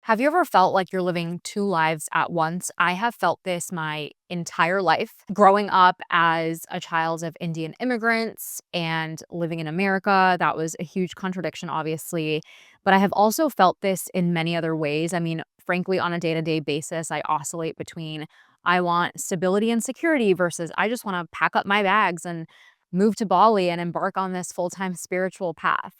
Have you ever felt like you're living two lives at once? I have felt this my entire life. Growing up as a child of Indian immigrants and living in America, that was a huge contradiction, obviously. But I have also felt this in many other ways. I mean, frankly, on a day to day basis, I oscillate between I want stability and security versus I just want to pack up my bags and move to Bali and embark on this full time spiritual path.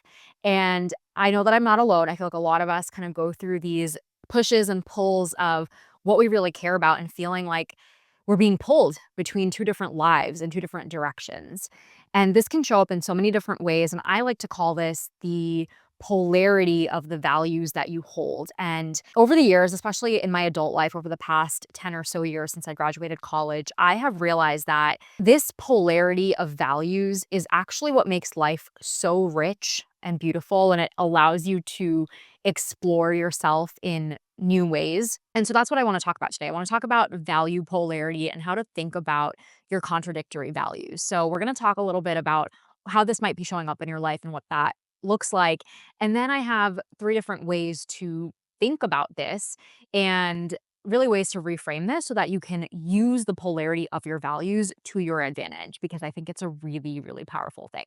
And I know that I'm not alone. I feel like a lot of us kind of go through these pushes and pulls of what we really care about and feeling like we're being pulled between two different lives in two different directions. And this can show up in so many different ways. And I like to call this the polarity of the values that you hold. And over the years, especially in my adult life, over the past 10 or so years since I graduated college, I have realized that this polarity of values is actually what makes life so rich and beautiful. And it allows you to explore yourself in new ways. And so that's what I want to talk about today. I want to talk about value polarity and how to think about your contradictory values. So we're going to talk a little bit about how this might be showing up in your life and what that looks like. And then I have three different ways to think about this and really ways to reframe this so that you can use the polarity of your values to your advantage, because I think it's a really, really powerful thing.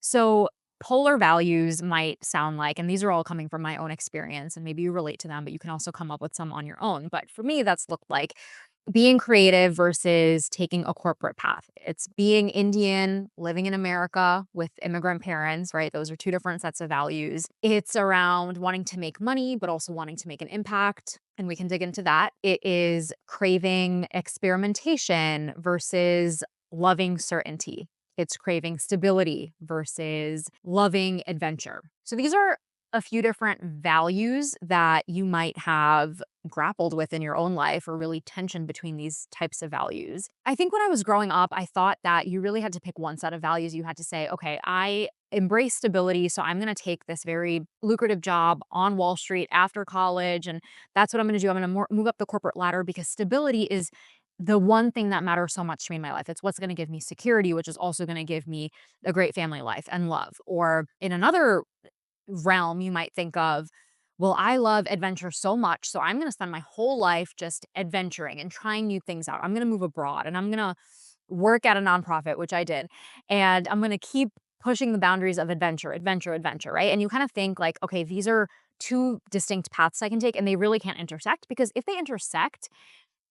So, polar values might sound like, and these are all coming from my own experience, and maybe you relate to them, but you can also come up with some on your own. But for me, that's looked like being creative versus taking a corporate path. It's being Indian, living in America with immigrant parents, right? Those are two different sets of values. It's around wanting to make money, but also wanting to make an impact. And we can dig into that. It is craving experimentation versus loving certainty. It's craving stability versus loving adventure. So these are a few different values that you might have grappled with in your own life, or really tension between these types of values. I think when I was growing up, I thought that you really had to pick one set of values. You had to say, okay, I embrace stability, so I'm going to take this very lucrative job on Wall Street after college, and that's what I'm going to do. I'm going to move up the corporate ladder because stability is the one thing that matters so much to me in my life. It's what's going to give me security, which is also going to give me a great family life and love. Or in another realm, you might think of, well, I love adventure so much, so I'm going to spend my whole life just adventuring and trying new things out. I'm going to move abroad and I'm going to work at a nonprofit, which I did. And I'm going to keep pushing the boundaries of adventure, adventure, adventure, right? And you kind of think like, okay, these are two distinct paths I can take, and they really can't intersect, because if they intersect,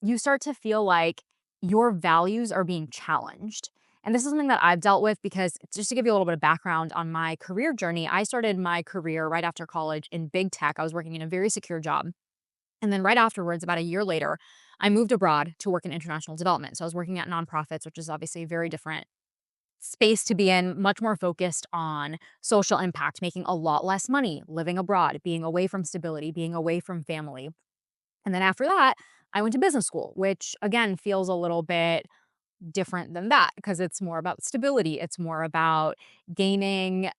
you start to feel like your values are being challenged. And this is something that I've dealt with, because just to give you a little bit of background on my career journey, I started my career right after college in big tech. I was working in a very secure job. And then right afterwards, about a year later, I moved abroad to work in international development. So I was working at nonprofits, which is obviously a very different space to be in, much more focused on social impact, making a lot less money, living abroad, being away from stability, being away from family. And then after that, I went to business school, which again feels a little bit different than that, because it's more about stability. It's more about gaining,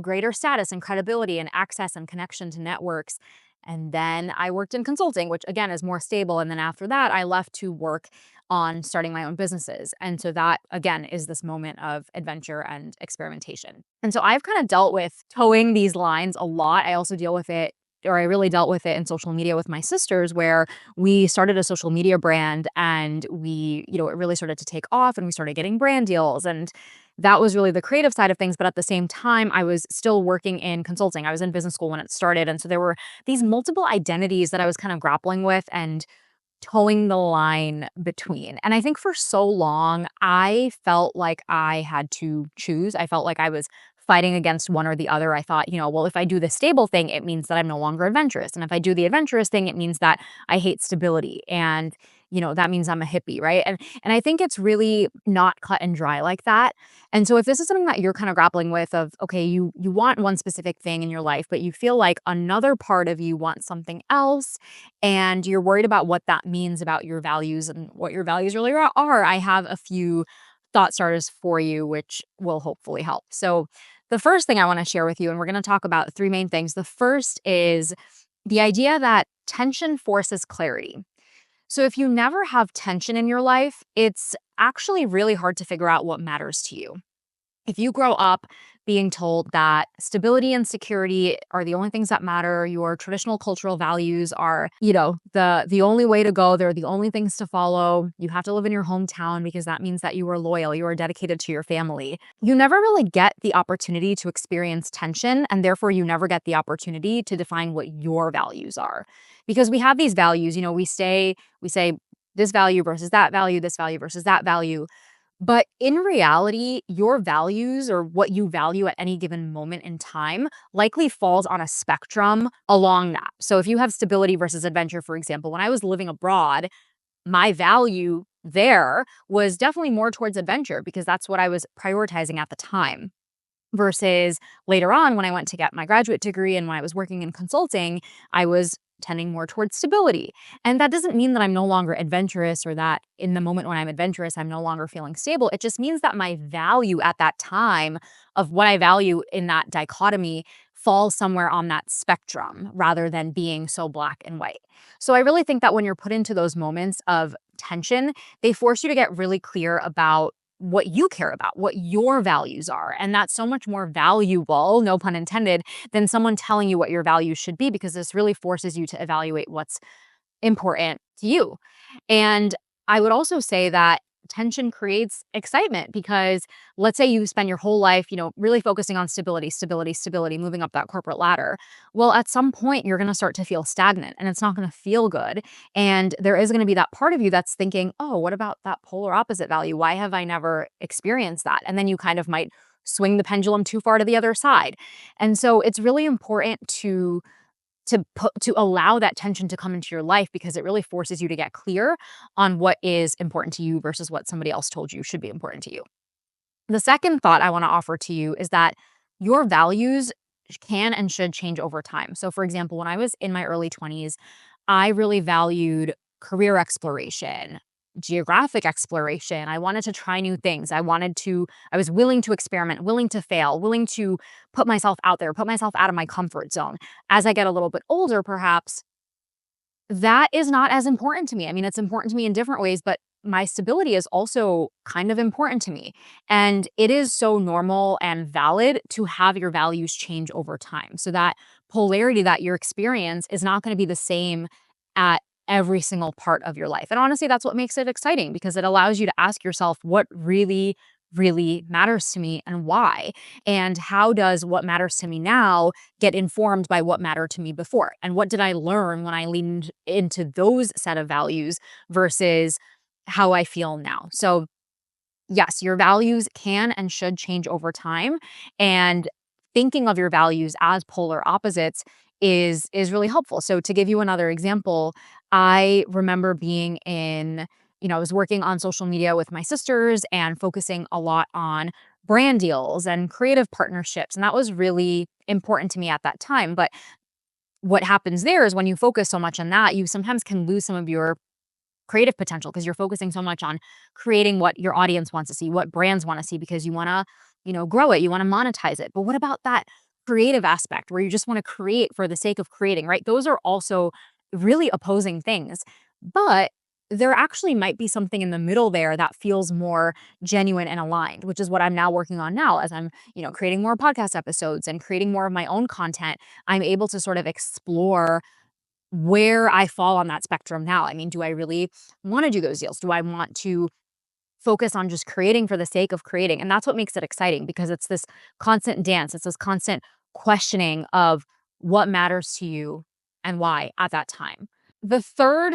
greater status and credibility and access and connection to networks. And then I worked in consulting, which again is more stable. And then after that, I left to work on starting my own businesses. And so that again is this moment of adventure and experimentation. And so I've kind of dealt with towing these lines a lot. I also deal with it, or I really dealt with it in social media with my sisters, where we started a social media brand, and it really started to take off, and we started getting brand deals. And that was really the creative side of things. But at the same time, I was still working in consulting. I was in business school when it started. And so there were these multiple identities that I was kind of grappling with and towing the line between. And I think for so long, I felt like I had to choose. I felt like I was fighting against one or the other. I thought, well, if I do the stable thing, it means that I'm no longer adventurous. And if I do the adventurous thing, it means that I hate stability. And, that means I'm a hippie, right? And I think it's really not cut and dry like that. And so if this is something that you're kind of grappling with, of, okay, you want one specific thing in your life, but you feel like another part of you wants something else, and you're worried about what that means about your values and what your values really are, I have a few thought starters for you, which will hopefully help. So, the first thing I want to share with you, and we're going to talk about three main things. The first is the idea that tension forces clarity. So, if you never have tension in your life, it's actually really hard to figure out what matters to you. If you grow up being told that stability and security are the only things that matter, your traditional cultural values are, the only way to go, they're the only things to follow. You have to live in your hometown because that means that you are loyal, you are dedicated to your family. You never really get the opportunity to experience tension, and therefore you never get the opportunity to define what your values are. Because we have these values, we say this value versus that value, this value versus that value. But in reality, your values or what you value at any given moment in time likely falls on a spectrum along that. So if you have stability versus adventure, for example, when I was living abroad, my value there was definitely more towards adventure because that's what I was prioritizing at the time. Versus later on, when I went to get my graduate degree and when I was working in consulting, I was tending more towards stability. And that doesn't mean that I'm no longer adventurous or that in the moment when I'm adventurous, I'm no longer feeling stable. It just means that my value at that time of what I value in that dichotomy falls somewhere on that spectrum rather than being so black and white. So I really think that when you're put into those moments of tension, they force you to get really clear about what you care about, what your values are. And that's so much more valuable, no pun intended, than someone telling you what your values should be, because this really forces you to evaluate what's important to you. And I would also say that tension creates excitement because let's say you spend your whole life, really focusing on stability, stability, stability, moving up that corporate ladder. Well, at some point, you're going to start to feel stagnant and it's not going to feel good. And there is going to be that part of you that's thinking, oh, what about that polar opposite value? Why have I never experienced that? And then you kind of might swing the pendulum too far to the other side. And so it's really important to allow that tension to come into your life because it really forces you to get clear on what is important to you versus what somebody else told you should be important to you. The second thought I want to offer to you is that your values can and should change over time. So, for example, when I was in my early 20s, I really valued career exploration, geographic exploration. I wanted to try new things. I was willing to experiment, willing to fail, willing to put myself out there, put myself out of my comfort zone. As I get a little bit older, perhaps that is not as important to me. I mean, it's important to me in different ways, but my stability is also kind of important to me. And it is so normal and valid to have your values change over time. So that polarity that you experience is not going to be the same at every single part of your life. And honestly, that's what makes it exciting because it allows you to ask yourself what really, really matters to me and why. And how does what matters to me now get informed by what mattered to me before? And what did I learn when I leaned into those set of values versus how I feel now? So, yes, your values can and should change over time. And thinking of your values as polar opposites is really helpful. So to give you another example, I remember being I was working on social media with my sisters and focusing a lot on brand deals and creative partnerships. And that was really important to me at that time. But what happens there is when you focus so much on that, you sometimes can lose some of your creative potential because you're focusing so much on creating what your audience wants to see, what brands want to see because you want to, grow it, you want to monetize it. But what about that creative aspect where you just want to create for the sake of creating, right? Those are also really opposing things. But there actually might be something in the middle there that feels more genuine and aligned, which is what I'm now working on now as I'm, creating more podcast episodes and creating more of my own content. I'm able to sort of explore where I fall on that spectrum now. I mean, do I really want to do those deals? Do I want to focus on just creating for the sake of creating? And that's what makes it exciting because it's this constant dance. It's this constant questioning of what matters to you and why at that time. The third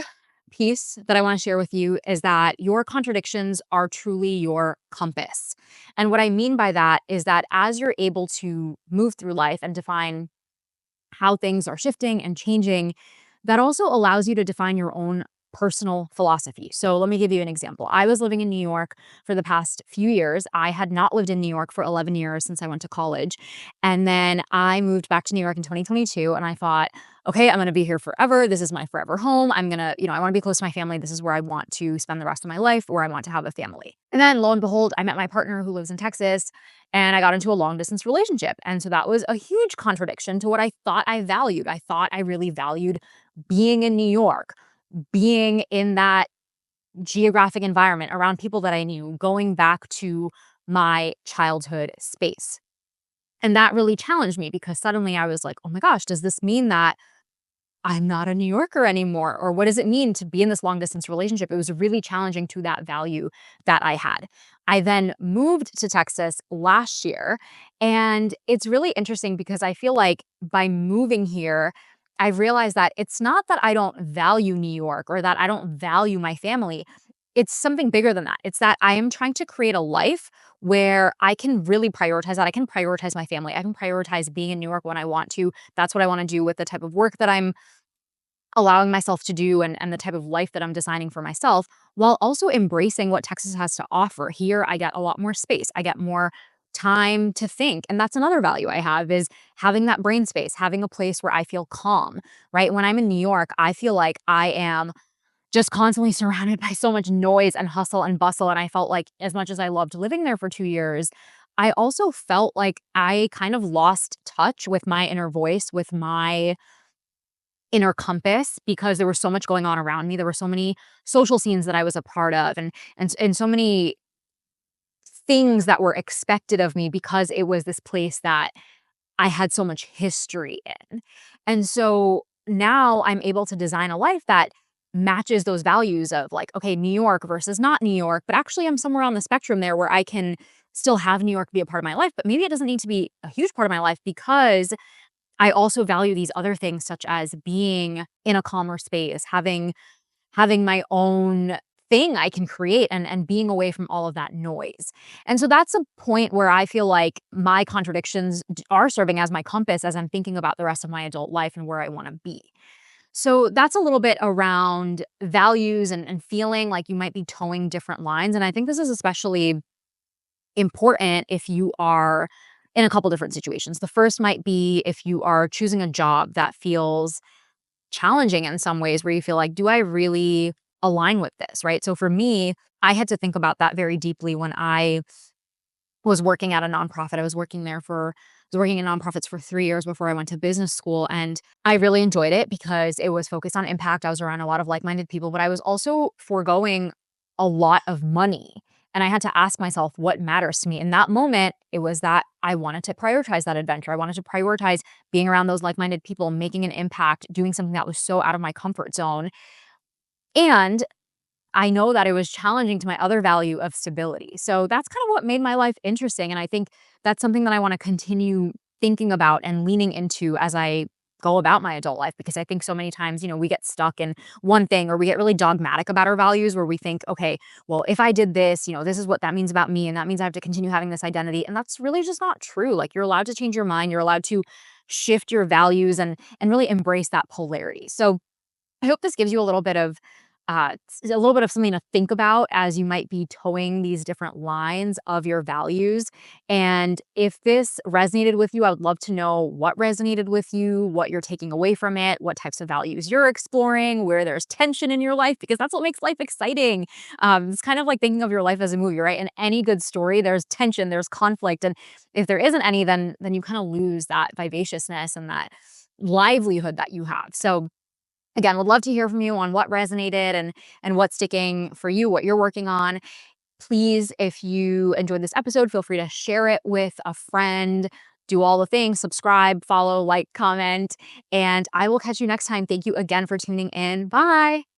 piece that I want to share with you is that your contradictions are truly your compass. And what I mean by that is that as you're able to move through life and define how things are shifting and changing, that also allows you to define your own personal philosophy. So let me give you an example. I was living in New York for the past few years. I had not lived in New York for 11 years since I went to college. And then I moved back to New York in 2022 and I thought, okay, I'm going to be here forever. This is my forever home. I'm going to, I want to be close to my family. This is where I want to spend the rest of my life, where I want to have a family. And then lo and behold, I met my partner who lives in Texas and I got into a long distance relationship. And so that was a huge contradiction to what I thought I valued. I thought I really valued being in New York, being in that geographic environment around people that I knew, going back to my childhood space. And that really challenged me because suddenly I was like, oh my gosh, does this mean that I'm not a New Yorker anymore? Or what does it mean to be in this long distance relationship? It was really challenging to that value that I had. I then moved to Texas last year. And it's really interesting because I feel like by moving here, I realized that it's not that I don't value New York or that I don't value my family. It's something bigger than that. It's that I am trying to create a life where I can really prioritize that. I can prioritize my family. I can prioritize being in New York when I want to. That's what I want to do with the type of work that I'm allowing myself to do and the type of life that I'm designing for myself, while also embracing what Texas has to offer. Here, I get a lot more space. I get more time to think. And that's another value I have is having that brain space, having a place where I feel calm, right? When I'm in New York, I feel like I am just constantly surrounded by so much noise and hustle and bustle. And I felt like as much as I loved living there for 2 years, I also felt like I kind of lost touch with my inner voice, with my inner compass because there was so much going on around me. There were so many social scenes that I was a part of and so many things that were expected of me because it was this place that I had so much history in. And so now I'm able to design a life that matches those values of like, okay, New York versus not New York, but actually I'm somewhere on the spectrum there where I can still have New York be a part of my life, but maybe it doesn't need to be a huge part of my life because I also value these other things such as being in a calmer space, having my own thing I can create and being away from all of that noise. And so that's a point where I feel like my contradictions are serving as my compass as I'm thinking about the rest of my adult life and where I want to be. So that's a little bit around values and feeling like you might be towing different lines. And I think this is especially important if you are in a couple different situations. The first might be if you are choosing a job that feels challenging in some ways where you feel like, do I really align with this? Right. So for me, I had to think about that very deeply when I was working at a nonprofit. I was working in nonprofits for 3 years before I went to business school. And I really enjoyed it because it was focused on impact. I was around a lot of like minded people, but I was also foregoing a lot of money. And I had to ask myself what matters to me. In that moment, it was that I wanted to prioritize that adventure. I wanted to prioritize being around those like minded people, making an impact, doing something that was so out of my comfort zone. And I know that it was challenging to my other value of stability. So that's kind of what made my life interesting. And I think that's something that I want to continue thinking about and leaning into as I go about my adult life, because I think so many times, we get stuck in one thing or we get really dogmatic about our values where we think, okay, well, if I did this, this is what that means about me. And that means I have to continue having this identity. And that's really just not true. Like you're allowed to change your mind. You're allowed to shift your values and really embrace that polarity. So I hope this gives you a little bit of something to think about as you might be towing these different lines of your values. And if this resonated with you, I would love to know what resonated with you, what you're taking away from it, what types of values you're exploring, where there's tension in your life, because that's what makes life exciting. It's kind of like thinking of your life as a movie, right? In any good story, there's tension, there's conflict, and if there isn't any, then you kind of lose that vivaciousness and that livelihood that you have. So again, would love to hear from you on what resonated and what's sticking for you, what you're working on. Please, if you enjoyed this episode, feel free to share it with a friend. Do all the things, subscribe, follow, like, comment, and I will catch you next time. Thank you again for tuning in. Bye.